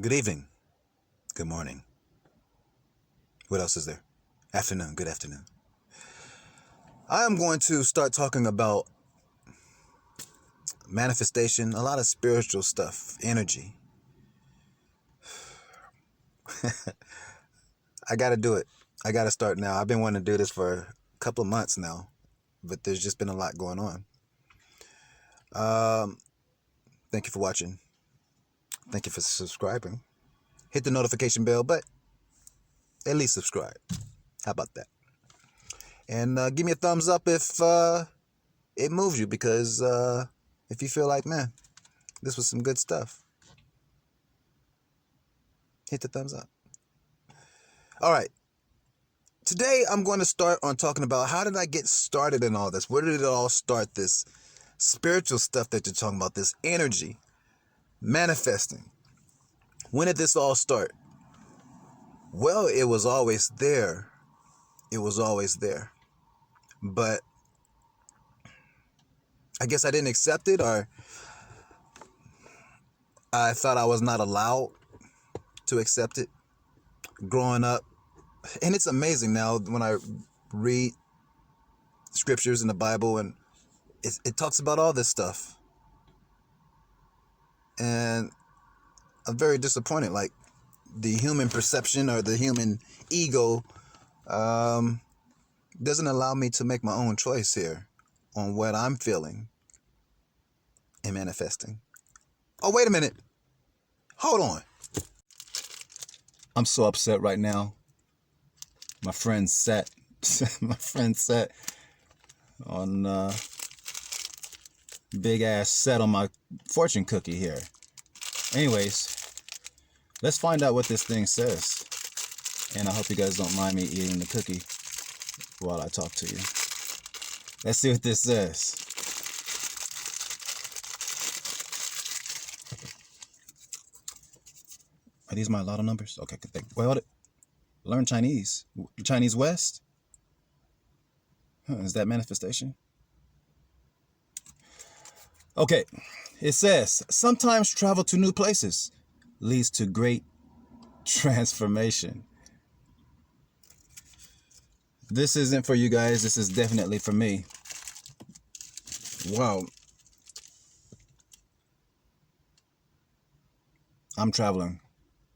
Good evening. Good morning. What else is there? Afternoon. Good afternoon. I am going to start talking about manifestation, a lot of spiritual stuff, energy. I got to do it. I got to start now. I've been wanting to do this for a couple of months now, but there's just been a lot going on. Um, Thank you for watching. Thank you for subscribing. Hit the notification bell, but at least subscribe. How about that? And give me a thumbs up if it moves you, because if you feel like, man, this was some good stuff, hit the thumbs up. All right. Today, I'm going to start on talking about how did I get started in all this? Where did it all start? This spiritual stuff that you're talking about, this energy, manifesting. When did this all start? Well, it was always there. It was always there. But I guess I didn't accept it, or I thought I was not allowed to accept it growing up. And it's amazing now when I read scriptures in the Bible, and it talks about all this stuff. And I'm very disappointed. Like, the human perception or the human ego doesn't allow me to make my own choice here on what I'm feeling and manifesting. Oh, wait a minute. Hold on. I'm so upset right now. My friend sat on big ass set on my fortune cookie here. Anyways, let's find out what this thing says. And I hope you guys don't mind me eating the cookie while I talk to you. Let's see what this says. Are these my lotto numbers? Okay, good thing. Well, learn Chinese. Chinese West? Is that manifestation? Okay, it says, sometimes travel to new places leads to great transformation. This isn't for you guys. This is definitely for me. Wow. I'm traveling.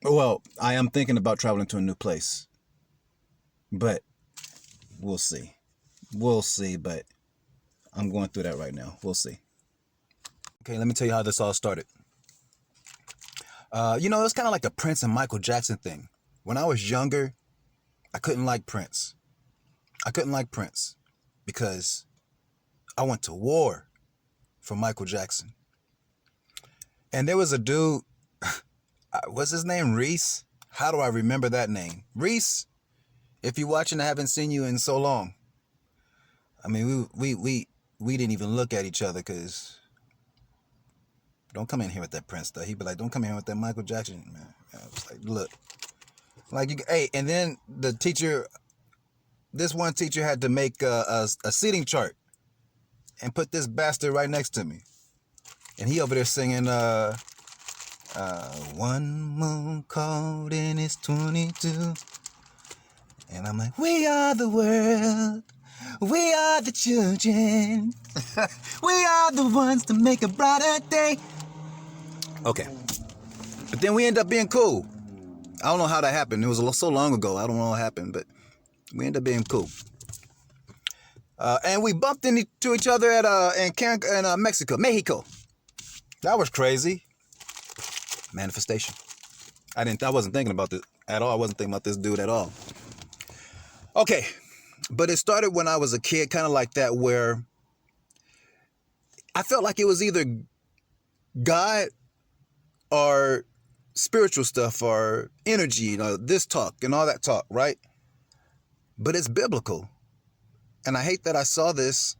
Well, I am thinking about traveling to a new place. But we'll see. We'll see, but I'm going through that right now. We'll see. Okay, let me tell you how this all started. It's kind of like the Prince and Michael Jackson thing. When I was younger, I couldn't like Prince. I couldn't like Prince because I went to war for Michael Jackson. And there was a dude, what's his name? Reese? How do I remember that name? Reese, if you're watching, I haven't seen you in so long. I mean, we didn't even look at each other because don't come in here with that Prince stuff. He'd be like, don't come in here with that Michael Jackson, man. I was like, look. Hey, and then this one teacher had to make a seating chart and put this bastard right next to me. And he over there singing, one more called and it's 22. And I'm like, we are the world. We are the children. We are the ones to make a brighter day. Okay. But then we end up being cool. I don't know how that happened. It was so long ago. I don't know what happened, but we ended up being cool. And we bumped into each other at in Mexico. That was crazy. Manifestation. I wasn't thinking about this at all. I wasn't thinking about this dude at all. Okay. But it started when I was a kid, kind of like that, where I felt like it was either God or spiritual stuff or energy, this talk and all that talk, right? But it's biblical. And I hate that I saw this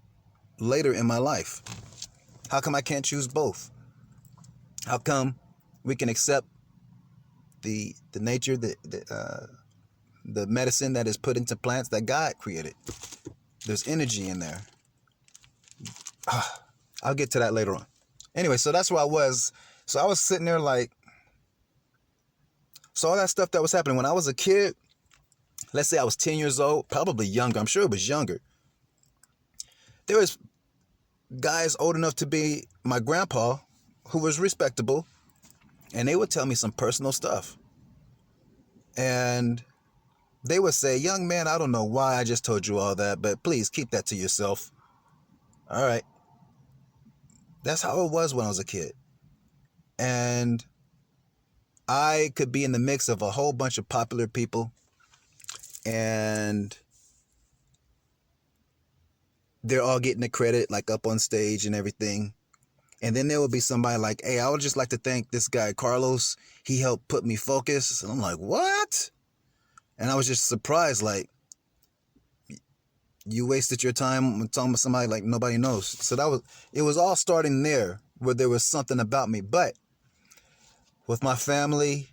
later in my life. How come I can't choose both? How come we can accept the nature, the medicine that is put into plants that God created? There's energy in there. I'll get to that later on. Anyway, so that's where I was. So I was sitting there like, So all that stuff that was happening when I was a kid, let's say I was 10 years old, probably younger. I'm sure it was younger. There was guys old enough to be my grandpa who was respectable, and they would tell me some personal stuff. And they would say, young man, I don't know why I just told you all that, but please keep that to yourself. All right. That's how it was when I was a kid. And I could be in the mix of a whole bunch of popular people, and they're all getting the credit, like up on stage and everything. And then there will be somebody like, hey, I would just like to thank this guy, Carlos. He helped put me focus. And I'm like, what? And I was just surprised, like, you wasted your time talking to somebody like nobody knows. So it was all starting there, where there was something about me. But with my family,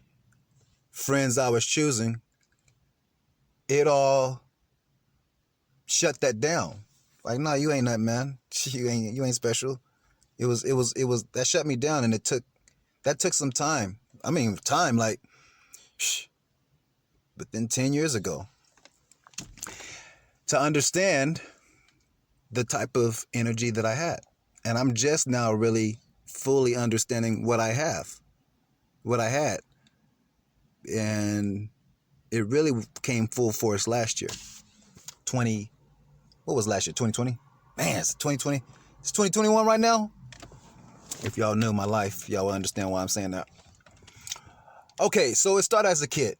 friends I was choosing, it all shut that down. Like, no, you ain't nothing, man. You ain't special. It was that shut me down, and that took some time. I mean, time, like, but then 10 years ago, to understand the type of energy that I had. And I'm just now really fully understanding what I had. And it really came full force last year. What was last year? 2020? Man, it's 2020. It's 2021 right now. If y'all knew my life, y'all would understand why I'm saying that. Okay, so it started as a kid.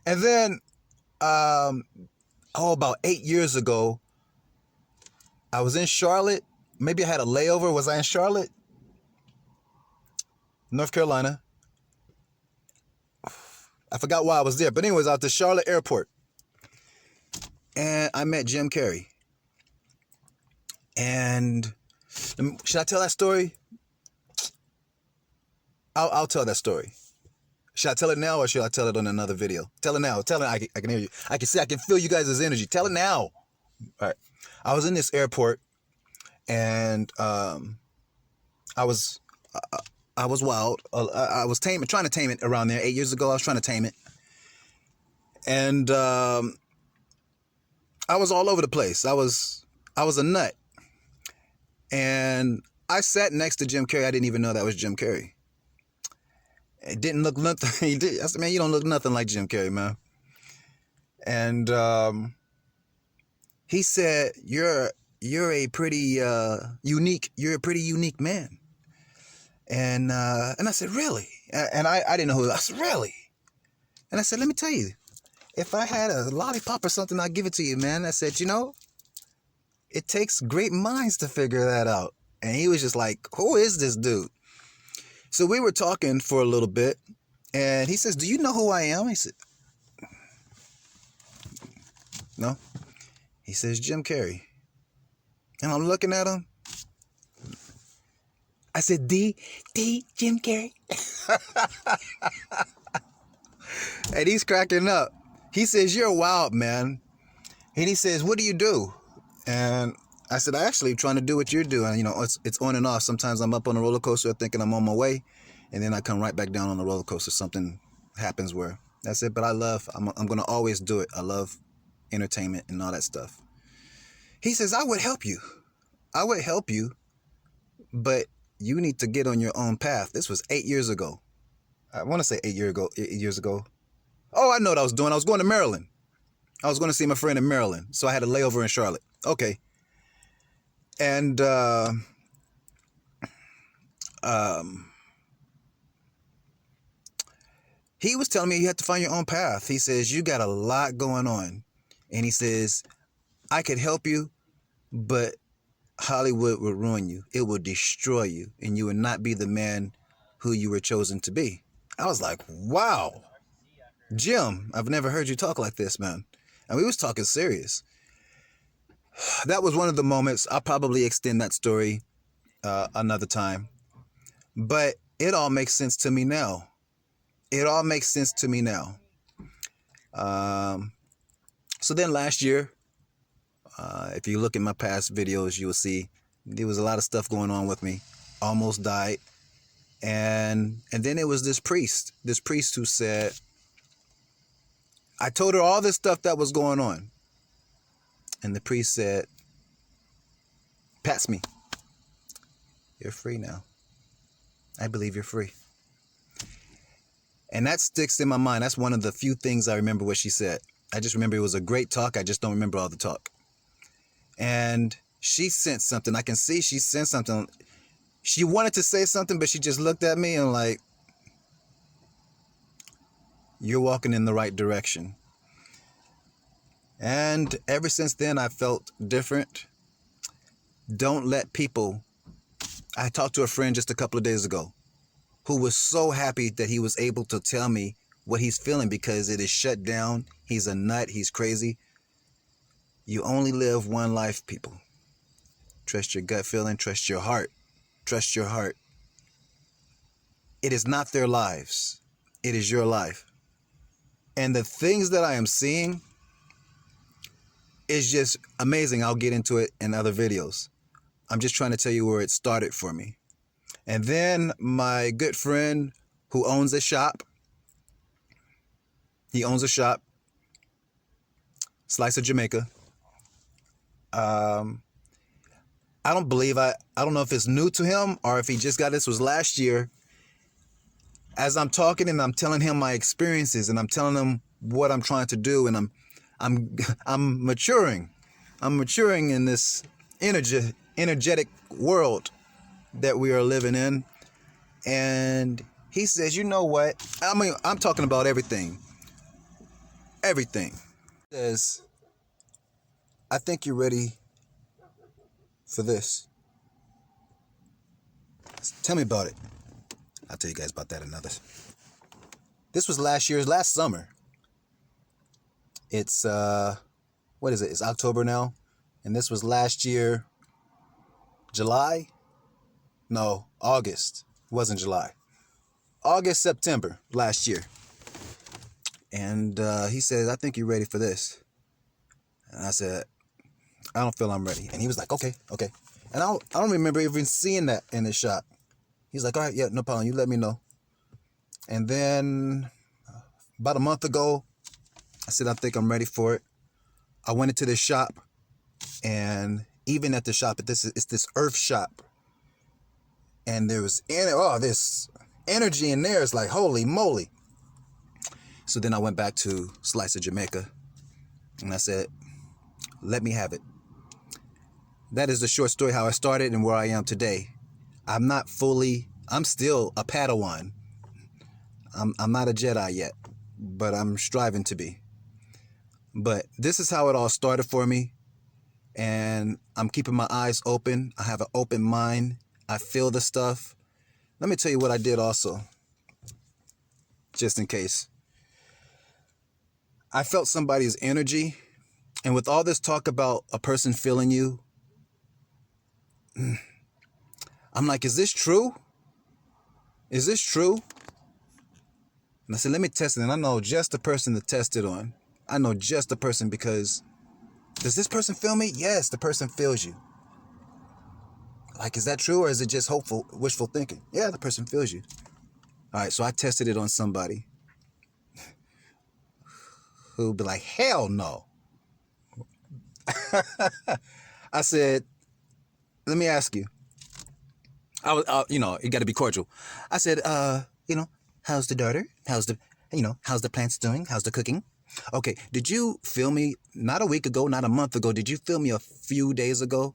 And then, about 8 years ago, I was in Charlotte. Maybe I had a layover. Was I in Charlotte? North Carolina. I forgot why I was there. But anyways, I was at the Charlotte airport. And I met Jim Carrey. And should I tell that story? I'll tell that story. Should I tell it now, or should I tell it on another video? Tell it now. Tell it. I can hear you. I can feel you guys' energy. Tell it now. All right. I was in this airport, and I was wild. I was trying to tame it around there. 8 years ago, I was trying to tame it. And I was all over the place. I was a nut. And I sat next to Jim Carrey. I didn't even know that was Jim Carrey. It didn't look nothing. I said, man, you don't look nothing like Jim Carrey, man. And he said, you're a pretty unique man. And I said, really? And I didn't know who. I said, really? And I said, let me tell you, if I had a lollipop or something, I'd give it to you, man. I said, it takes great minds to figure that out. And he was just like, who is this dude? So we were talking for a little bit, and he says, do you know who I am? He said, no. He says, Jim Carrey. And I'm looking at him. I said, D, Jim Carrey. And he's cracking up. He says, you're wild, man. And he says, what do you do? And I said, I actually trying to do what you're doing. It's on and off. Sometimes I'm up on a roller coaster thinking I'm on my way, and then I come right back down on the roller coaster. Something happens where that's it. But I'm going to always do it. I love entertainment and all that stuff. He says, I would help you, but you need to get on your own path. This was 8 years ago. I want to say 8 years ago. Oh, I know what I was doing. I was going to Maryland. I was going to see my friend in Maryland. So I had a layover in Charlotte. Okay. And he was telling me you have to find your own path. He says, you got a lot going on. And he says, I could help you, but Hollywood will ruin you. It will destroy you. And you will not be the man who you were chosen to be. I was like, wow. Jim, I've never heard you talk like this, man. And we was talking serious. That was one of the moments. I'll probably extend that story another time. But it all makes sense to me now. So then last year, if you look at my past videos, you will see there was a lot of stuff going on with me. Almost died. And then it was this priest who said, I told her all this stuff that was going on. And the priest said, "Pass me. You're free now. I believe you're free." And that sticks in my mind. That's one of the few things I remember what she said. I just remember it was a great talk. I just don't remember all the talk. And she sensed something. I can see she sensed something. She wanted to say something, but she just looked at me and like, you're walking in the right direction. And ever since then, I felt different. Don't let people... I talked to a friend just a couple of days ago who was so happy that he was able to tell me what he's feeling because it is shut down. He's a nut. He's crazy. You only live one life, people. Trust your gut feeling. Trust your heart. Trust your heart. It is not their lives. It is your life. And the things that I am seeing is just amazing. I'll get into it in other videos. I'm just trying to tell you where it started for me. And then my good friend who owns a shop, he owns a shop, Slice of Jamaica. I don't know if it's new to him or if he just got this was last year. As I'm talking and I'm telling him my experiences and I'm telling him what I'm trying to do and I'm maturing. I'm maturing in this energetic world that we are living in. And he says, you know what? I mean, I'm talking about everything. Everything. He says, I think you're ready for this. Tell me about it. I'll tell you guys about that another. This was last summer. It's, what is it? It's October now. And this was last year, July? No, August. It wasn't July. August, September last year. And he said, I think you're ready for this. And I said, I don't feel I'm ready. And he was like, okay. And I don't remember even seeing that in his shop. He's like, all right, yeah, no problem. You let me know. And then about a month ago, I said, I think I'm ready for it. I went into this shop, and even at the shop, it's this earth shop. And there was this energy in there. It's like, holy moly. So then I went back to Slice of Jamaica, and I said, let me have it. That is the short story how I started and where I am today. I'm still a Padawan. I'm not a Jedi yet, but I'm striving to be. But this is how it all started for me. And I'm keeping my eyes open. I have an open mind. I feel the stuff. Let me tell you what I did also, just in case. I felt somebody's energy. And with all this talk about a person feeling you, I'm like, is this true? Is this true? And I said, let me test it. And I know just the person to test it on. I know just the person because, does this person feel me? Yes, the person feels you. Like, is that true or is it just wishful thinking? Yeah, the person feels you. All right, so I tested it on somebody who'd be like, hell no. I said, let me ask you. You got to be cordial. I said, how's the daughter? How's the plants doing? How's the cooking? Okay, did you feel me not a week ago, not a month ago? Did you feel me a few days ago?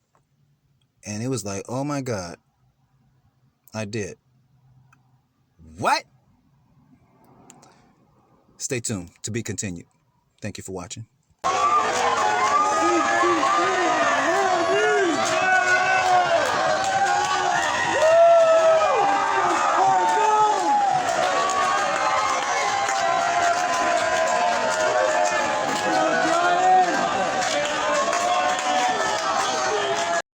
And it was like, oh my God, I did. What? Stay tuned. To be continued. Thank you for watching.